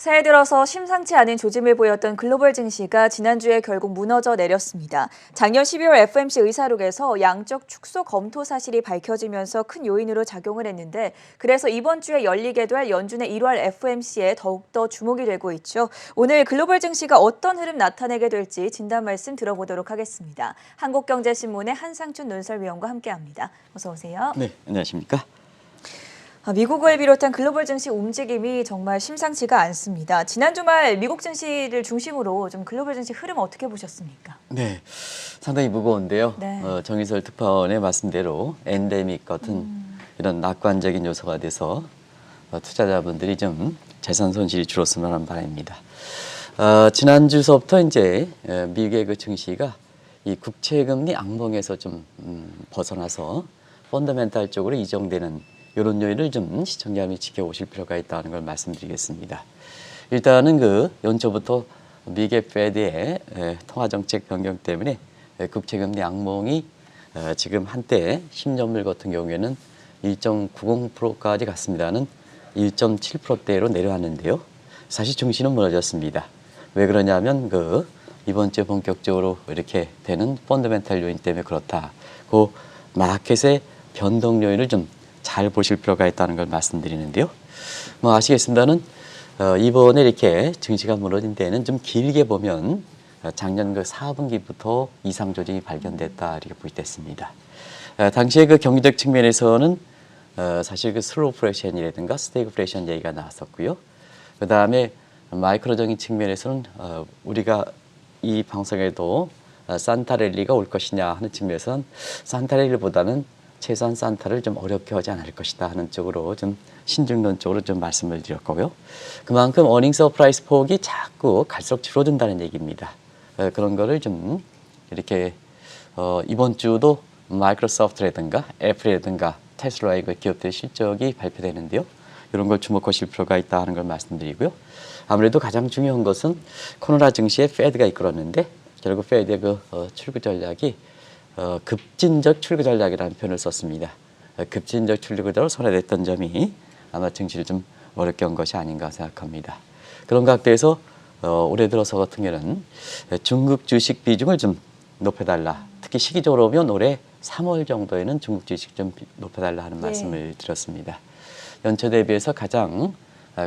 새해 들어서 심상치 않은 조짐을 보였던 글로벌 증시가 지난주에 결국 무너져 내렸습니다. 작년 12월 FOMC 의사록에서 양적 축소 검토 사실이 밝혀지면서 큰 요인으로 작용을 했는데 그래서 이번 주에 열리게 될 연준의 1월 FOMC에 더욱더 주목이 되고 있죠. 오늘 글로벌 증시가 어떤 흐름 나타내게 될지 진단 말씀 들어보도록 하겠습니다. 한국경제신문의 한상춘 논설위원과 함께합니다. 어서 오세요. 네, 안녕하십니까? 미국을 비롯한 글로벌 증시 움직임이 정말 심상치가 않습니다. 지난 주말 미국 증시를 중심으로 좀 글로벌 증시 흐름 어떻게 보셨습니까? 네, 상당히 무거운데요. 네. 정의설 특파원의 말씀대로 엔데믹 같은 이런 낙관적인 요소가 돼서 투자자분들이 좀 재산 손실이 줄었으면 하는 바람입니다. 지난주서부터 이제 미국의 그 증시가 이 국채금리 악몽에서 좀 벗어나서 펀더멘탈적으로 이정되는 이런 요인을 좀 시청자 여러분이 지켜보실 필요가 있다는 걸 말씀드리겠습니다. 일단은 그 연초부터 미국의 페드의 통화정책 변경 때문에 국채금리 악몽이 지금 한때 10년물 같은 경우에는 1.90%까지 갔습니다는 1.7%대로 내려왔는데요. 사실 중시는 무너졌습니다. 왜 그러냐면 그 이번 주에 본격적으로 이렇게 되는 펀더멘탈 요인 때문에 그렇다. 그 마켓의 변동 요인을 좀 잘 보실 필요가 있다는 걸 말씀드리는데요. 뭐 아시겠습니다는 이번에 이렇게 증시가 무너진 데는 좀 길게 보면 작년 그 4분기부터 이상 조짐이 발견됐다 이렇게 부입됐습니다. 당시에 그 경제적 측면에서는 사실 그 슬로우플레이션이라든가 스태그플레이션 얘기가 나왔었고요. 그 다음에 마이크로적인 측면에서는 우리가 이 방송에도 산타랠리가 올 것이냐 하는 측면에서는 산타랠리보다는 최소한 산타를 좀 어렵게 하지 않을 것이다 하는 쪽으로 좀 신중론적으로 좀 말씀을 드렸고요. 그만큼 어닝 서프라이즈 폭이 자꾸 갈수록 줄어든다는 얘기입니다. 그런 거를 좀 이렇게 이번 주도 마이크로소프트라든가 애플이라든가 테슬라의 그 기업들의 실적이 발표되는데요. 이런 걸 주목하실 필요가 있다 하는 걸 말씀드리고요. 아무래도 가장 중요한 것은 코로나 증시에 페드가 이끌었는데 결국 페드의 그 출구 전략이 급진적 출구 전략이라는 표현을 썼습니다. 급진적 출구대로 손해냈던 점이 아마 증시를 좀 어렵게 한 것이 아닌가 생각합니다. 그런 각도에서 올해 들어서 같은 경우는 중국 주식 비중을 좀 높여달라. 특히 시기적으로 보면 올해 3월 정도에는 중국 주식 좀 높여달라 하는 말씀을 드렸습니다. 연초 대비해서 가장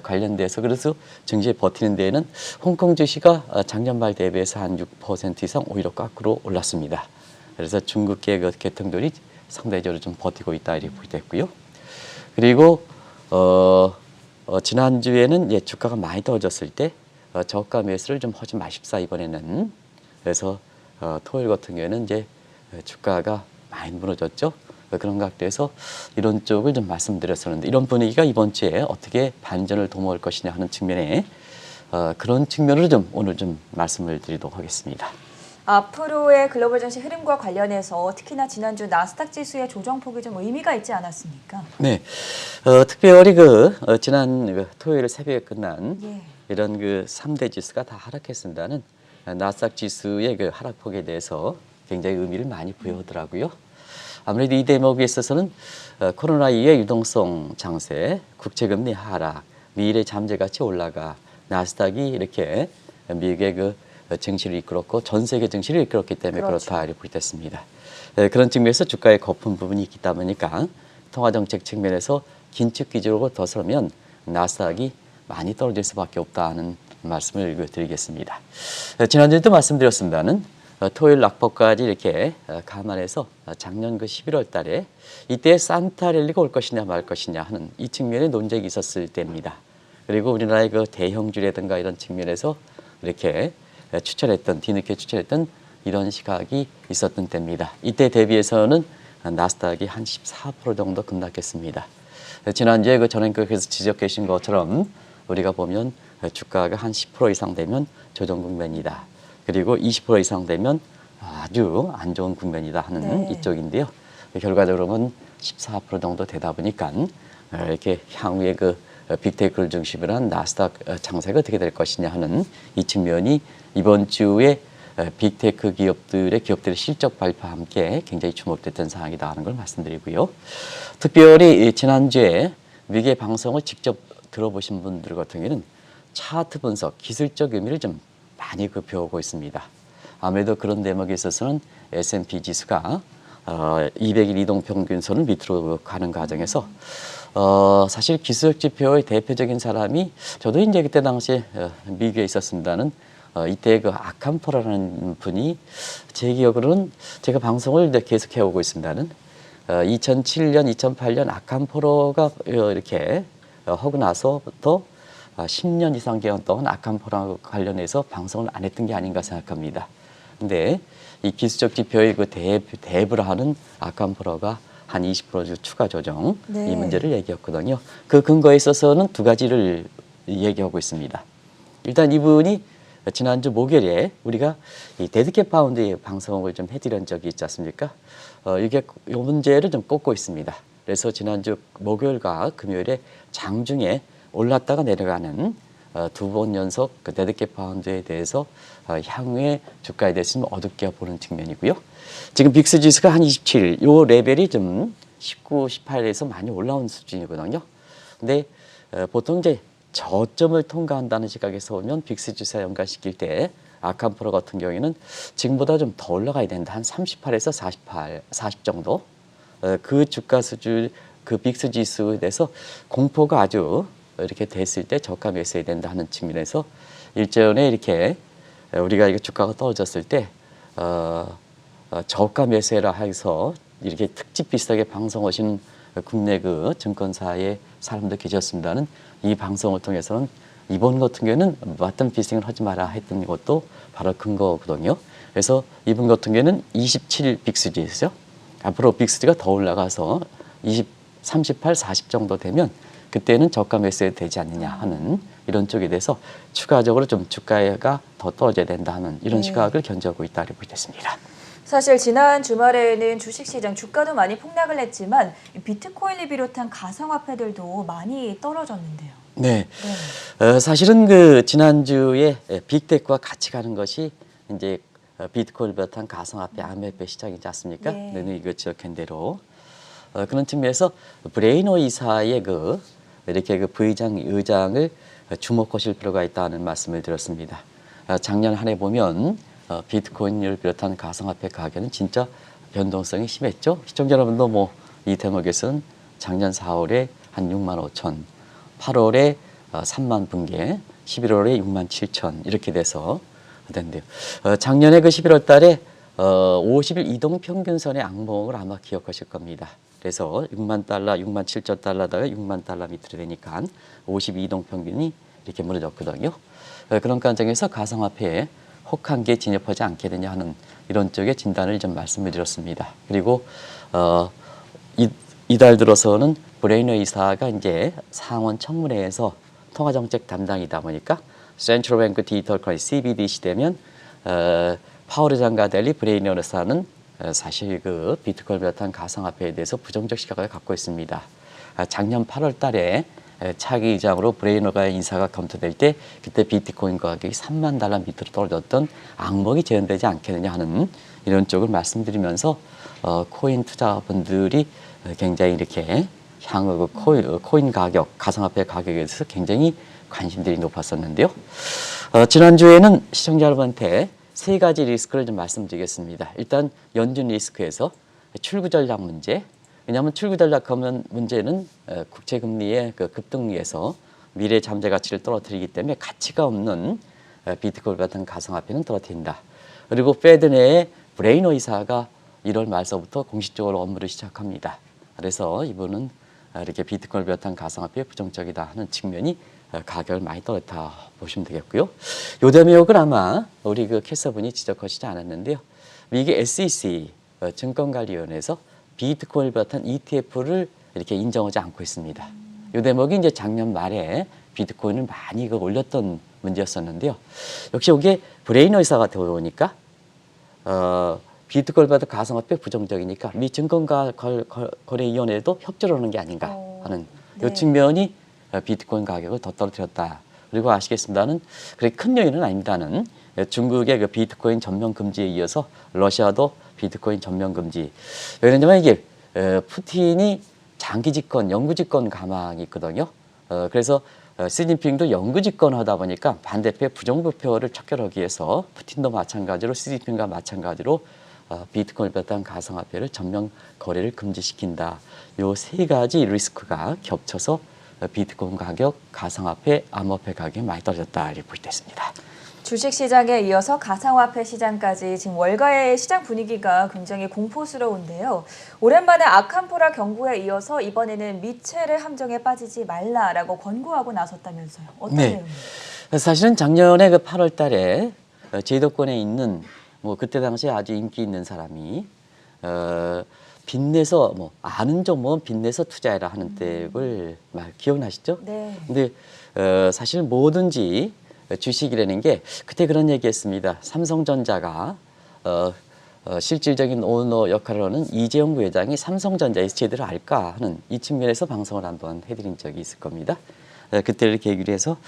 관련돼서 그래서 증시에 버티는 데에는 홍콩 주식이 작년 말 대비해서 한 6% 이상 오히려 거꾸로 올랐습니다. 그래서 중국계 그 계통들이 상대적으로 좀 버티고 있다 이렇게 보이됐고요. 그리고 지난주에는 주가가 많이 떨어졌을 때 저가 매수를 좀 하지 마십사 이번에는. 그래서 토요일 같은 경우에는 이제 주가가 많이 무너졌죠. 그런 각도에서 이런 쪽을 좀 말씀드렸었는데 이런 분위기가 이번 주에 어떻게 반전을 도모할 것이냐 하는 측면에 그런 측면으로 좀 오늘 좀 말씀을 드리도록 하겠습니다. 앞으로의 글로벌 증시 흐름과 관련해서 특히나 지난주 나스닥 지수의 조정폭이 좀 의미가 있지 않았습니까? 네, 특별히 지난 토요일 새벽에 끝난 이런 그 3대 지수가 다 하락했습니다는 나스닥 지수의 그 하락폭에 대해서 굉장히 의미를 많이 부여하더라고요. 아무래도 이 대목에 있어서는 코로나 이후의 유동성 장세, 국채금리 하락, 미래 잠재 가치 올라가 나스닥이 이렇게 미국의 그 증시를 이끌었고 전 세계 증시를 이끌었기 때문에 그렇다 이렇게 부입됐습니다. 그런 측면에서 주가의 거품 부분이 있기 때문이니까 통화정책 측면에서 긴축 기조로 더서면 나스닥이 많이 떨어질 수밖에 없다는 말씀을 드리겠습니다. 지난주에도 말씀드렸습니다는 토요일 낙폭까지 이렇게 감안해서 작년 그 11월 달에 이때 산타랠리가 올 것이냐 말 것이냐 하는 이 측면의 논쟁이 있었을 때입니다. 그리고 우리나라의 그 대형주라든가 이런 측면에서 이렇게 뒤늦게 추천했던 이런 시각이 있었던 때입니다. 이때 대비해서는 나스닥이 한 14% 정도 급락했습니다. 지난주에 그 전행국에서 지적해 주신 것처럼 우리가 보면 주가가 한 10% 이상 되면 조정 국면이다. 그리고 20% 이상 되면 아주 안 좋은 국면이다 하는 이쪽인데요. 결과적으로 보면 14% 정도 되다 보니까 이렇게 향후에 그 빅테크를 중심으로 한 나스닥 장세가 어떻게 될 것이냐 하는 이 측면이 이번 주에 빅테크 기업들의 실적 발표와 함께 굉장히 주목됐던 사항이다 하는 걸 말씀드리고요. 특별히 지난주에 미국의 방송을 직접 들어보신 분들 같은 경우에는 차트 분석, 기술적 의미를 좀 많이 배우고 있습니다. 아무래도 그런 대목에 있어서는 S&P 지수가 200일 이동 평균선을 밑으로 가는 과정에서 사실 기술적 지표의 대표적인 사람이 저도 이제 그때 당시에 미국에 있었습니다는 이때 그 아캄포라는 분이 제 기억으로는 제가 방송을 이제 계속 해오고 있습니다는 2007년, 2008년 아캄포로가 이렇게 하고 나서부터 10년 이상 기간 동안 아캄포랑 관련해서 방송을 안 했던 게 아닌가 생각합니다. 근데 이 기술적 지표의 그 대부를 하는 아캄포로가 한 20% 추가 조정 네. 이 문제를 얘기했거든요. 그 근거에 있어서는 두 가지를 얘기하고 있습니다. 일단 이분이 지난주 목요일에 우리가 이 데드캣 파운드의 방송을 좀 해드린 적이 있지 않습니까? 이게 이 문제를 좀 꼽고 있습니다. 그래서 지난주 목요일과 금요일에 장중에 올랐다가 내려가는 두 번 연속 그 데드캣 파운드에 대해서 향후에 주가에 대해서 좀 어둡게 보는 측면이고요. 지금 빅스 지수가 한 27, 요 레벨이 좀 19, 18에서 많이 올라온 수준이거든요. 근데 보통 이제 저점을 통과한다는 시각에서 보면 빅스 지수와 연관시킬 때 아캄프로 같은 경우에는 지금보다 좀 더 올라가야 된다. 한 38에서 48, 40 정도. 그 주가 수준, 그 빅스 지수에 대해서 공포가 아주 이렇게 됐을 때 저가 매수해야 된다 하는 측면에서 일전에 이렇게 우리가 이게 주가가 떨어졌을 때 저가 매수해라 해서 이렇게 특집 비슷하게 방송하시는 국내 그 증권사의 사람들 계셨습니다는 이 방송을 통해서는 이번 같은 경우에는 맞던 피싱을 하지 마라 했던 것도 바로 근거거든요. 그래서 이번 같은 경우에는 27 빅스 지수죠. 앞으로 빅스가 더 올라가서 38, 40 정도 되면 그때는 저가 매수해도 되지 않느냐 하는 이런 쪽에 대해서 추가적으로 좀 주가가 더 떨어져야 된다 하는 이런 시각을 견지하고 있다고 보겠습니다. 사실 지난 주말에는 주식시장 주가도 많이 폭락을 했지만 비트코인을 비롯한 가상화폐들도 많이 떨어졌는데요. 네. 사실은 그 지난주에 빅테크와 같이 가는 것이 이제 비트코인을 비롯한 가상화폐 암호화폐 시장이지 않습니까? 네. 이거 지적한 대로 그런 측면에서 브레이너 이사의 그 이렇게 그 부의장 의장을 주목하실 필요가 있다는 말씀을 드렸습니다. 작년 한 해 보면 비트코인을 비롯한 가상화폐 가격은 진짜 변동성이 심했죠. 시청자 여러분도 뭐 이 대목에서는 작년 4월에 한 6만 5천, 8월에 3만 분개, 11월에 6만 7천 이렇게 돼서 된대요. 작년에 그 11월 달에 50일 이동 평균선의 악몽을 아마 기억하실 겁니다. 그래서 6만 달러, 6만 7천 달러다가 6만 달러 밑으로 되니까 52 이동 평균이 이렇게 무너졌거든요. 그런 과정에서 가상화폐에 혹한기에 진입하지 않게 되냐 하는 이런 쪽의 진단을 좀 말씀을 드렸습니다. 그리고 이달 들어서는 브레이너 이사가 이제 상원 청문회에서 통화정책 담당이다 보니까 Central Bank Digital Currency CBDC 되면 파월 의장과 달리 브레이너 이사는 사실 그 비트코인 비롯한 가상화폐에 대해서 부정적 시각을 갖고 있습니다. 작년 8월 달에 차기 의장으로 브레이너가 인사가 검토될 때 그때 비트코인 가격이 3만 달러 밑으로 떨어졌던 악몽이 재현되지 않겠느냐 하는 이런 쪽을 말씀드리면서 코인 투자분들이 굉장히 이렇게 향후 그 코인 가격, 가상화폐 가격에 대해서 굉장히 관심들이 높았었는데요. 지난주에는 시청자 여러분한테 세 가지 리스크를 좀 말씀드리겠습니다. 일단 연준 리스크에서 출구 전략 문제. 왜냐하면 출구 전략 하면 문제는 국채금리의 그 급등에서 미래 잠재 가치를 떨어뜨리기 때문에 가치가 없는 비트코인 같은 가상화폐는 떨어뜨린다. 그리고 페드 내에 브레이너 이사가 1월 말서부터 공식적으로 업무를 시작합니다. 그래서 이분은 이렇게 비트코인을 비롯한 가상화폐에 부정적이다 하는 측면이 가격을 많이 떨어졌다 보시면 되겠고요. 요 대목을 아마 우리 그 캐서분이 지적하시지 않았는데요. 미국의 SEC 증권관리위원회에서 비트코인을 비롯한 ETF를 이렇게 인정하지 않고 있습니다. 요 대목이 이제 작년 말에 비트코인을 많이 올렸던 문제였었는데요. 역시 이게 브레이너 이사가 들어오니까 비트코인 비롯한 가상화폐 부정적이니까 미 증권거래위원회도 협조를 하는 게 아닌가 하는 이 측면이 비트코인 가격을 더 떨어뜨렸다. 그리고 아시겠습니다는 그렇게 큰 요인은 아닙니다는 중국의 그 비트코인 전면 금지에 이어서 러시아도 비트코인 전면 금지. 왜냐하면 이게 푸틴이 장기 집권, 영구 집권 가망이 있거든요. 그래서 시진핑도 영구집권하다 보니까 반대표의 부정부표를 척결하기 위해서 푸틴도 마찬가지로 시진핑과 마찬가지로 비트코인을 비롯한 가상화폐를 전면 거래를 금지시킨다. 요 세 가지 리스크가 겹쳐서 비트코인 가격, 가상화폐, 암호화폐 가격이 많이 떨어졌다 이렇게 볼 때 있습니다. 주식시장에 이어서 가상화폐 시장까지 지금 월가의 시장 분위기가 굉장히 공포스러운데요. 오랜만에 아캄포라 경고에 이어서 이번에는 미체를 함정에 빠지지 말라라고 권고하고 나섰다면서요. 어떤 네. 내용이에요? 사실은 작년에 그 8월 달에 제도권에 있는 그때 당시에 아주 인기 있는 사람이 빚내서 아는 종목은 빚내서 투자해라 하는 때를 기억나시죠? 네. 근데 사실 뭐든지 주식이라는 게 그때 그런 얘기했습니다. 삼성전자가 실질적인 오너 역할을 하는 이재용 부회장이 삼성전자에서 제대로 알까 하는 이 측면에서 방송을 한번 해드린 적이 있을 겁니다. 그때를 계기로 해서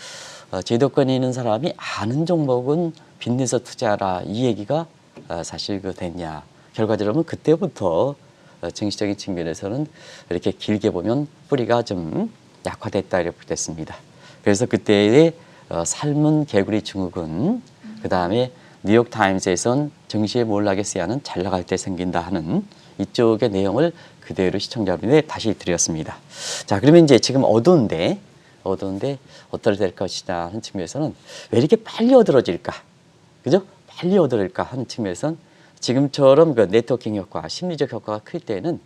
제도권에 있는 사람이 아는 종목은 빚내서 투자하라 이 얘기가 사실 됐냐. 결과적으로 그때부터 정치적인 측면에서는 이렇게 길게 보면 뿌리가 좀 약화됐다 이렇게 됐습니다. 그래서 그때의 삶은 개구리 증후군, 그 다음에 뉴욕타임스에선 정시에 몰락에 쓰여하는 잘 나갈 때 생긴다 하는 이쪽의 내용을 그대로 시청자 여러분에 다시 드렸습니다. 자, 그러면 이제 지금 어두운데 어떻게 될 것이냐 하는 측면에서는 왜 이렇게 빨리 어두러질까? 그죠? 빨리 어두러질까 하는 측면에서는 지금처럼 그 네트워킹 효과, 심리적 효과가 클 때는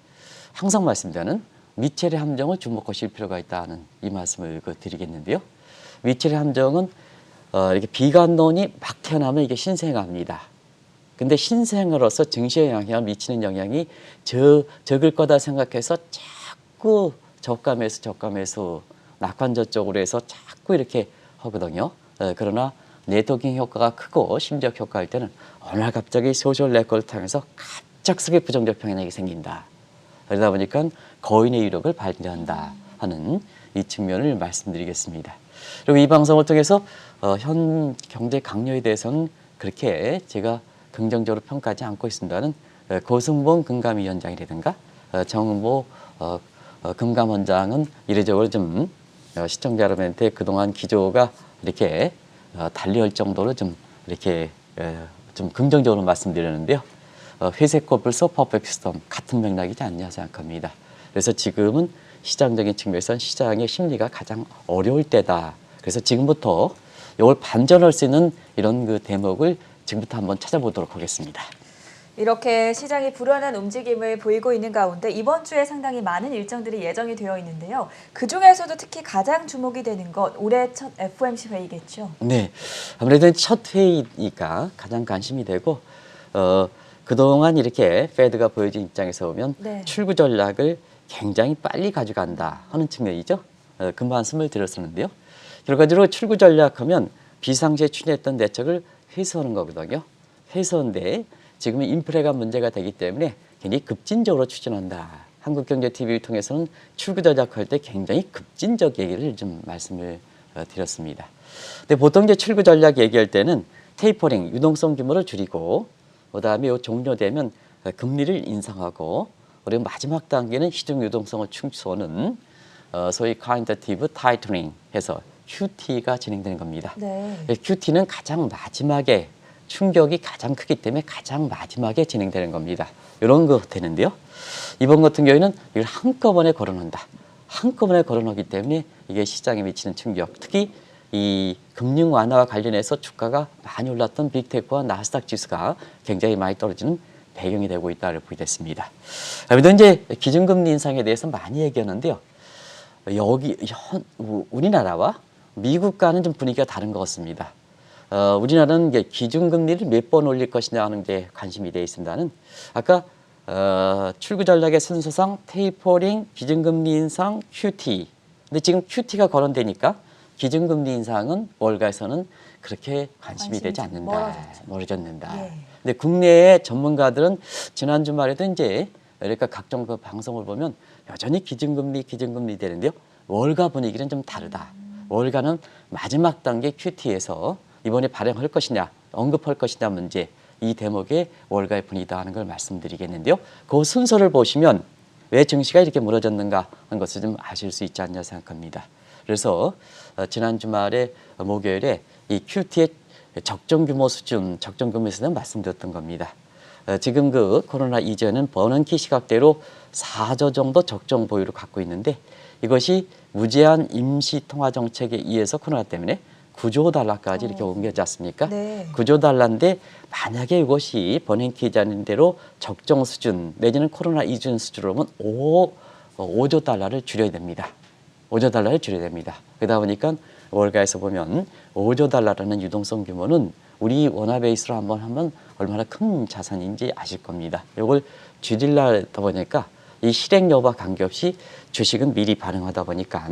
항상 말씀드리는 미첼의 함정을 주목하실 필요가 있다는 이 말씀을 드리겠는데요. 미첼의 함정은 이렇게 비관론이 막 태어나면 이게 신생아입니다. 근데 신생아로서 증시에 영향을 미치는 영향이 적을 거다 생각해서 자꾸 저가매수 낙관적 쪽으로 해서 자꾸 이렇게 하거든요. 그러나 네트워킹 효과가 크고 심리적 효과일 때는 어느 날 갑자기 소셜 네트워크를 통해서 갑작스럽게 부정적 평행이 생긴다. 그러다 보니까 거인의 위력을 발휘한다 하는 이 측면을 말씀드리겠습니다. 그리고 이 방송을 통해서 현 경제 강요에 대해서는 그렇게 제가 긍정적으로 평가하지 않고 있습니다는 고승봉 금감위원장이라든가 정은보 금감원장은 이례적으로 좀 시청자 여러분한테 그동안 기조가 이렇게 달리할 정도로 좀 이렇게 좀 긍정적으로 말씀드렸는데요. 회색 코뿔소 퍼펙트 스톰 같은 맥락이지 않냐 생각합니다. 그래서 지금은 시장적인 측면에서 시장의 심리가 가장 어려울 때다. 그래서 지금부터 이걸 반전할 수 있는 이런 그 대목을 지금부터 한번 찾아보도록 하겠습니다. 이렇게 시장이 불안한 움직임을 보이고 있는 가운데 이번 주에 상당히 많은 일정들이 예정이 되어 있는데요. 그중에서도 특히 가장 주목이 되는 것 올해 첫 FOMC 회의겠죠. 네, 아무래도 첫 회의니까 가장 관심이 되고 그동안 이렇게 페드가 보여준 입장에서 보면 네. 출구 전략을 굉장히 빨리 가져간다 하는 측면이죠. 그 말씀을 드렸었는데요. 결과적으로 출구 전략하면 비상시에 추진했던 대책을 회수하는 거거든요. 회수인데 지금은 인플레가 문제가 되기 때문에 굉장히 급진적으로 추진한다. 한국경제TV를 통해서는 출구 전략할 때 굉장히 급진적 얘기를 좀 말씀을 드렸습니다. 근데 보통 이제 출구 전략 얘기할 때는 테이퍼링, 유동성 규모를 줄이고 그다음에 요 종료되면 금리를 인상하고 그리고 마지막 단계는 시중 유동성을 축소하는 소위 쿼인터티브 타이트닝 해서 QT가 진행되는 겁니다. 네. QT는 가장 마지막에 충격이 가장 크기 때문에 가장 마지막에 진행되는 겁니다. 이런 거 되는데요. 이번 같은 경우에는 이걸 한꺼번에 걸어놓는다. 한꺼번에 걸어놓기 때문에 이게 시장에 미치는 충격. 특히 이 금융 완화와 관련해서 주가가 많이 올랐던 빅테크와 나스닥 지수가 굉장히 많이 떨어지는 배경이 되고 있다고 보게 됐습니다. 그래도 이제 기준금리 인상에 대해서 많이 얘기하는데요. 우리나라와 미국과는 좀 분위기가 다른 것 같습니다. 우리나라는 이제 기준금리를 몇 번 올릴 것이냐 하는 게 관심이 되어 있습니다는 아까 출구 전략의 순서상 테이퍼링, 기준금리 인상, QT. 근데 지금 QT가 거론되니까 기준금리 인상은 월가에서는 그렇게 관심이 되지 않는다. 멀어졌는다. 예. 근데 국내의 전문가들은 지난 주말에도 이제 그러니까 각종 그 방송을 보면 여전히 기준금리 되는데요. 월가 분위기는 좀 다르다. 월가는 마지막 단계 QT에서 이번에 발행할 것이냐, 언급할 것이냐 문제 이 대목의 월가의 분위기다 하는 걸 말씀드리겠는데요. 그 순서를 보시면 왜 증시가 이렇게 무너졌는가 하는 것을 좀 아실 수 있지 않냐 생각합니다. 그래서 지난 주말에 목요일에 이 QT의 적정 규모 수준, 적정 규모에서는 말씀드렸던 겁니다. 지금 그 코로나 이전은 버넌키 시각대로 4조 정도 적정 보유를 갖고 있는데 이것이 무제한 임시 통화 정책에 의해서 코로나 때문에 9조 달러까지 이렇게 옮겨지 않습니까? 네. 9조 달러인데 만약에 이것이 버닝키 기자님 대로 적정 수준 내지는 코로나 이전 수준으로 보면 5조 달러를 줄여야 됩니다. 5조 달러를 줄여야 됩니다. 그러다 보니까 월가에서 보면 5조 달러라는 유동성 규모는 우리 원화 베이스로 한번 하면 얼마나 큰 자산인지 아실 겁니다. 이걸 줄이려다 보니까 이 실행 여부와 관계없이 주식은 미리 반응하다 보니까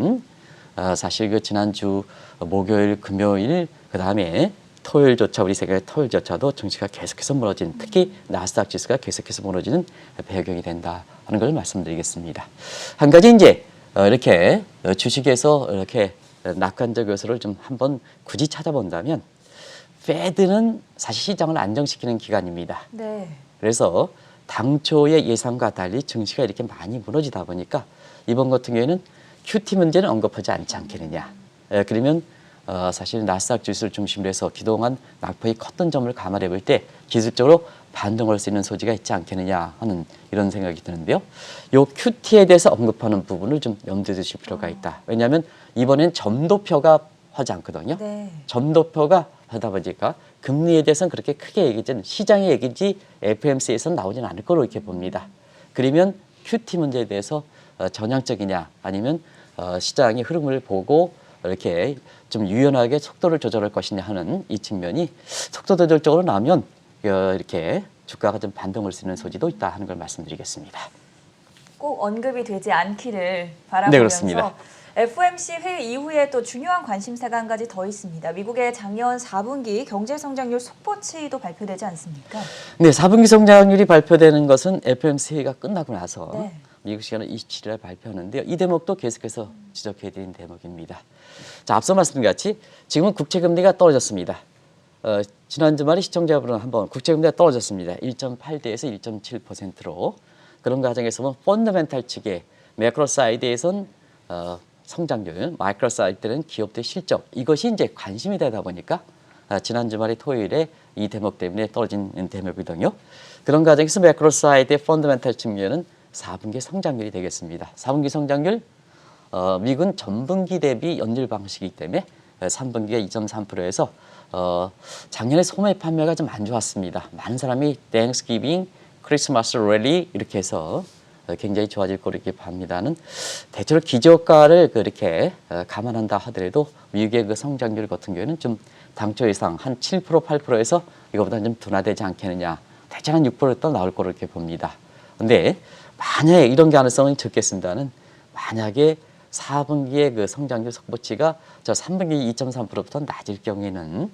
사실 그 지난주 목요일, 금요일, 그 다음에 토요일조차 우리 세계 토요일조차도 증시가 계속해서 무너진, 특히 나스닥 지수가 계속해서 무너지는 배경이 된다 하는 걸 말씀드리겠습니다. 한 가지 이제 이렇게 주식에서 이렇게 낙관적 요소를 좀 한번 굳이 찾아본다면 페드는 사실 시장을 안정시키는 기관입니다. 네. 그래서 당초의 예상과 달리 증시가 이렇게 많이 무너지다 보니까 이번 같은 경우에는 QT 문제는 언급하지 않지 않겠느냐. 그러면 사실 나스닥 지수를 중심으로 해서 그동안 낙폭이 컸던 점을 감안해 볼 때 기술적으로 반등할 수 있는 소지가 있지 않겠느냐 하는 이런 생각이 드는데요. 요 QT에 대해서 언급하는 부분을 좀 염두에 두실 필요가 있다. 왜냐하면 이번엔 점도표가 하지 않거든요. 네. 점도표가 하다 보니까 금리에 대해서는 그렇게 크게 얘기지는 시장의 얘기지 FMC에서는 나오지는 않을 거로 이렇게 봅니다. 그러면 QT 문제에 대해서 전향적이냐 아니면 시장의 흐름을 보고 이렇게 좀 유연하게 속도를 조절할 것이냐 하는 이 측면이 속도 조절적으로 나면 이렇게 주가가 좀 반등할 수 있는 소지도 있다 하는 걸 말씀드리겠습니다. 꼭 언급이 되지 않기를 네, 바라보면서 그렇습니다. FOMC 회의 이후에 또 중요한 관심사가 한 가지 더 있습니다. 미국의 작년 4분기 경제 성장률 속보치도 발표되지 않습니까? 네, 4분기 성장률이 발표되는 것은 FOMC 회의가 끝나고 나서 네. 미국 시간은 27일에 발표하는데요. 이 대목도 계속해서 지적해드린 대목입니다. 자, 앞서 말씀드린 같이 지금은 국채금리가 떨어졌습니다. 지난 주말에 시청자분은 한번 국채금리가 떨어졌습니다. 1.8대에서 1.7%로. 그런 과정에서 보면 펀더멘탈 측의 매크로 사이드에선 성장률, 마이크로 사이드는 기업들의 실적 이것이 이제 관심이 되다 보니까 지난 주말에 토요일에 이 대목 때문에 떨어진 대목이거든요. 그런 과정에서 매크로 사이드의 펀더멘탈 측면은 4분기 성장률이 되겠습니다. 4분기 성장률 미국은 전분기 대비 연율 방식이기 때문에 3분기가 2.3%에서 작년에 소매 판매가 좀 안 좋았습니다. 많은 사람이 땡스기빙, 크리스마스 랠리 이렇게 해서 굉장히 좋아질 거로 이렇게 봅니다는 대체로 기저가를 그렇게 감안한다 하더라도 미국의 그 성장률 같은 경우에는 좀 당초 예상 한 7%, 8%에서 이거보다는 좀 둔화되지 않겠느냐. 대체 한 6%또 나올 거로 이렇게 봅니다. 근데 만약에 이런 가능성은 적겠습니다는 만약에 4분기의 그 성장률 속보치가 저 3분기 2.3%부터 낮을 경우에는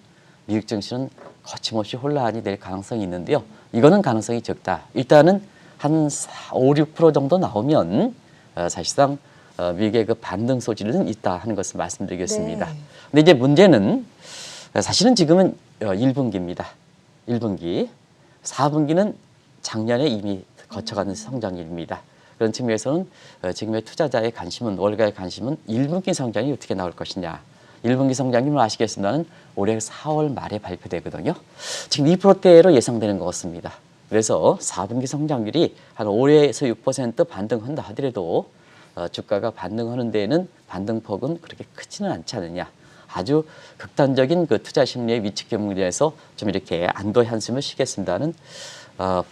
미국 증시는 거침없이 혼란이 될 가능성이 있는데요. 이거는 가능성이 적다. 일단은 한 5, 6% 정도 나오면 사실상 미국의 그 반등 소지는 있다 하는 것을 말씀드리겠습니다. 네. 근데 이제 문제는 사실은 지금은 1분기입니다. 1분기. 4분기는 작년에 이미 거쳐가는 성장률입니다. 그런 측면에서는 지금의 투자자의 관심은 월가의 관심은 1분기 성장이 어떻게 나올 것이냐. 1분기 성장률은 아시겠습니다는 올해 4월 말에 발표되거든요. 지금 2%대로 예상되는 것 같습니다. 그래서 4분기 성장률이 한 5에서 6% 반등한다 하더라도 주가가 반등하는 데에는 반등폭은 그렇게 크지는 않지 않느냐. 아주 극단적인 그 투자 심리의 위축 경우에서 좀 이렇게 안도의 한숨을 쉬겠습니다는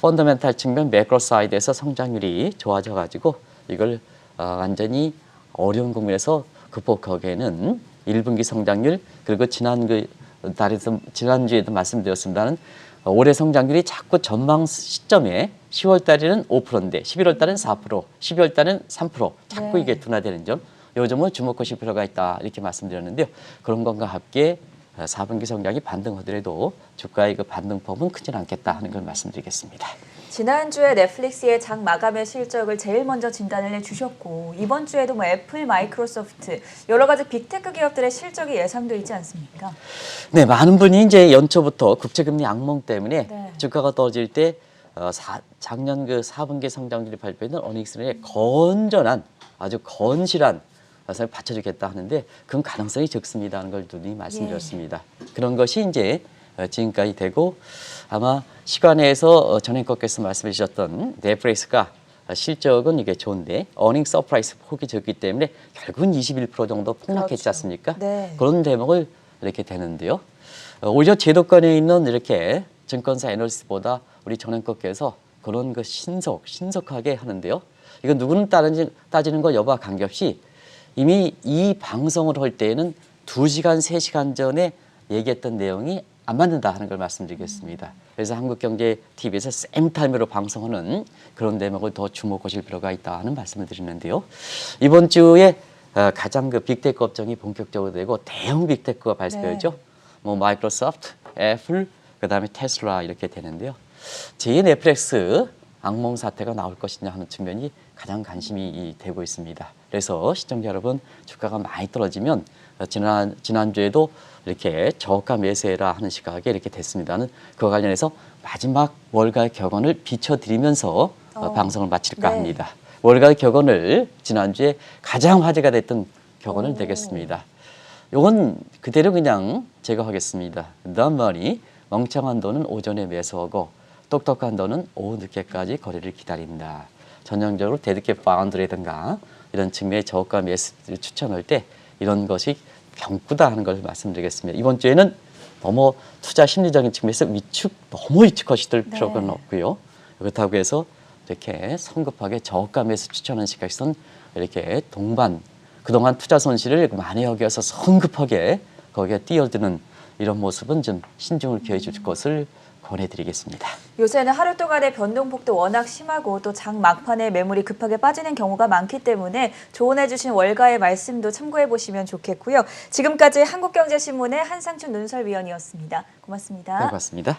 펀더멘탈 측면 매크로 사이드에서 성장률이 좋아져 가지고 이걸 완전히 어려운 국면에서 극복하기에는 1분기 성장률 그리고 지난주에도 말씀드렸습니다는 올해 성장률이 자꾸 전망 시점에 10월 달에는 5%인데 11월 달은 4%, 12월 달은 3% 자꾸 네. 이게 둔화되는 점, 요 점을 주목하실 필요가 있다 이렇게 말씀드렸는데요. 그런 것과 함께 4분기 성장이 반등하더라도 주가의 그 반등폭은 크지 않겠다 하는 걸 말씀드리겠습니다. 지난주에 넷플릭스의 장 마감의 실적을 제일 먼저 진단을 해주셨고 이번 주에도 뭐 애플, 마이크로소프트 여러 가지 빅테크 기업들의 실적이 예상돼 있지 않습니까? 네, 많은 분이 이제 연초부터 국채금리 악몽 때문에 네. 주가가 떨어질 때 작년 그 4분기 성장률이 발표된 어닝스의 건전한 아주 건실한 를 받쳐주겠다 하는데 그건 가능성이 적습니다 하는 걸 누누이 말씀드렸습니다. 그런 것이 이제 지금까지 되고 아마 시간에서 전행님께서 말씀해 주셨던 넷플릭스가 실적은 이게 좋은데 어닝 서프라이즈 폭이 적기 때문에 결국은 21% 정도 폭락했지 그렇죠. 않습니까? 네. 그런 대목을 이렇게 되는데요. 오히려 제도권에 있는 이렇게 증권사 애널리스트보다 우리 전행님께서 그런 거 신속하게 하는데요. 이건 누구는 따지는 거 여부와 관계없이 이미 이 방송을 할 때에는 2시간, 3시간 전에 얘기했던 내용이 안 맞는다 하는 걸 말씀드리겠습니다. 그래서 한국경제TV에서 생타임으로 방송하는 그런 대목을 더 주목하실 필요가 있다 하는 말씀을 드리는데요. 이번 주에 가장 그 빅테크 업종이 본격적으로 되고 대형 빅테크가 발표했죠. 뭐 마이크로소프트, 애플, 그다음에 테슬라 이렇게 되는데요. 제 넷플릭스 악몽 사태가 나올 것이냐 하는 측면이 가장 관심이 되고 있습니다. 그래서 시청자 여러분 주가가 많이 떨어지면 지난주에도 이렇게 저가 매수해라 하는 시각에 이렇게 됐습니다는 그와 관련해서 마지막 월가의 격언을 비춰드리면서 방송을 마칠까 합니다. 월가의 격언을 지난주에 가장 화제가 됐던 격언을 되겠습니다. 이건 그대로 그냥 제가 하겠습니다. The money, 멍청한 돈은 오전에 매수하고 똑똑한 돈은 오후 늦게까지 거래를 기다린다. 전형적으로 데드캣 파운드라든가 이런 측면의 저가 매수를 추천할 때 이런 것이 병구다 하는 걸 말씀드리겠습니다. 이번 주에는 너무 투자 심리적인 측면에서 너무 위축하실 필요는 없고요. 그렇다고 해서 이렇게 성급하게 저가 매수 추천하는 시각에서는 이렇게 그동안 투자 손실을 많이 여겨서 성급하게 거기에 뛰어드는 이런 모습은 좀 신중을 기해 줄 것을 권해드리겠습니다. 요새는 하루 동안의 변동폭도 워낙 심하고 또 장 막판에 매물이 급하게 빠지는 경우가 많기 때문에 조언해 주신 월가의 말씀도 참고해 보시면 좋겠고요. 지금까지 한국경제신문의 한상춘 논설위원이었습니다. 고맙습니다. 네, 고맙습니다.